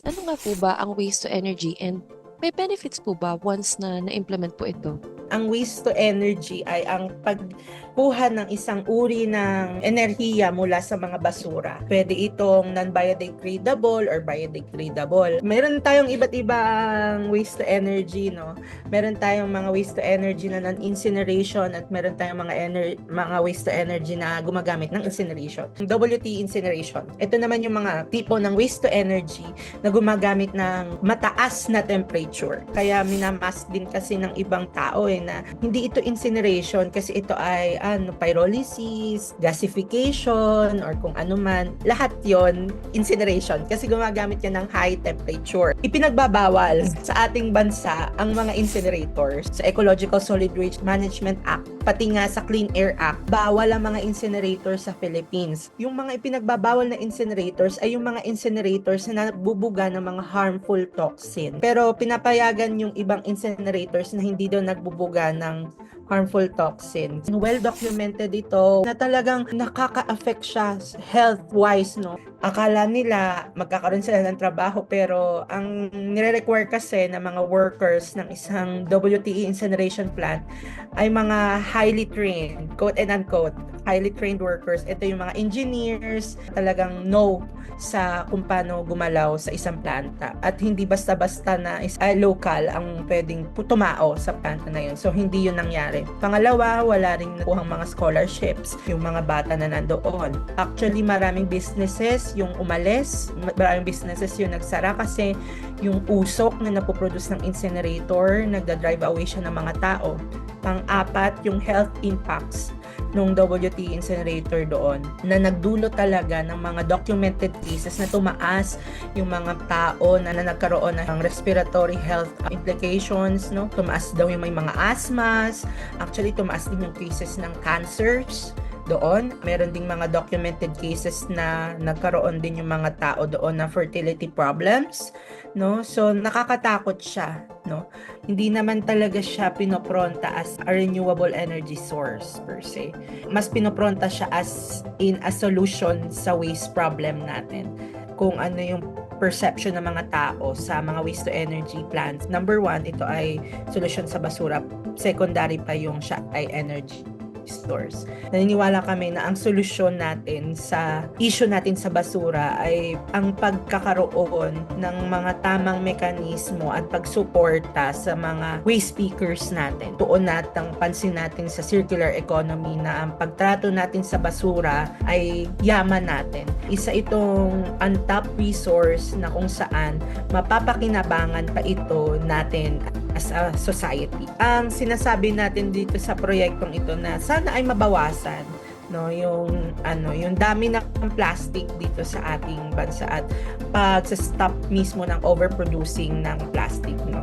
ano nga po ba ang waste to energy and may benefits po ba once na na-implement po ito? Ang waste to energy ay ang pagkuha ng isang uri ng enerhiya mula sa mga basura. Pwede itong non-biodegradable or biodegradable. Meron tayong iba't ibang waste to energy, no? Meron tayong mga waste to energy na non-incineration at meron tayong mga waste to energy na gumagamit ng incineration. WT incineration. Ito naman yung mga tipo ng waste to energy na gumagamit ng mataas na temperature. Kaya minamas din kasi ng ibang tao na hindi ito incineration kasi ito ay pyrolysis, gasification, or kung ano man. Lahat yon incineration kasi gumagamit yan ng high temperature. Ipinagbabawal sa ating bansa ang mga incinerators. Sa Ecological Solid Waste Management Act, pati nga sa Clean Air Act, bawal ang mga incinerators sa Philippines. Yung mga ipinagbabawal na incinerators ay yung mga incinerators na nagbubuga ng mga harmful toxin. Pero pinapayagan yung ibang incinerators na hindi daw nagbubuga ng harmful toxins. Well documented ito na talagang nakaka-affect siya health-wise, no? Akala nila magkakaroon sila ng trabaho pero ang nire-require kasi ng mga workers ng isang WTE incineration plant ay mga highly trained, quote and unquote, highly trained workers. Ito yung mga engineers, talagang know sa kung paano gumalaw sa isang planta. At hindi basta-basta na local ang pwedeng tumao sa planta na yun. So, hindi yun nangyari. Pangalawa, wala rin nakuhang mga scholarships yung mga bata na nandoon. Actually, maraming businesses yung umalis, maraming businesses yung nagsara kasi yung usok na napoproduce ng incinerator, nagda-drive away siya ng mga tao. Pang-apat, yung health impacts nung WT incinerator doon na nagdulot talaga ng mga documented cases na tumaas yung mga tao na nagkaroon ng respiratory health implications, no? Tumaas daw yung may mga asthmas, actually tumaas din yung cases ng cancers doon. Meron ding mga documented cases na nagkaroon din yung mga tao doon na fertility problems, no? So nakakatakot siya, no? Hindi naman talaga siya pinopronta as a renewable energy source per se. Mas pinopronta siya as in a solution sa waste problem natin. Kung ano yung perception ng mga tao sa mga waste to energy plants. Number one, ito ay solusyon sa basura. Secondary pa yung siya ay energy stores. Naniniwala kami na ang solusyon natin sa issue natin sa basura ay ang pagkakaroon ng mga tamang mekanismo at pagsuporta sa mga waste pickers natin. Tuon natin pansin natin sa circular economy na ang pagtrato natin sa basura ay yaman natin. Isa itong untapped resource na kung saan mapapakinabangan pa ito natin as a society. Ang sinasabi natin dito sa proyektong ito na sana ay mabawasan, no, yung dami ng plastic dito sa ating bansa at pag-stop mismo ng overproducing ng plastic, no.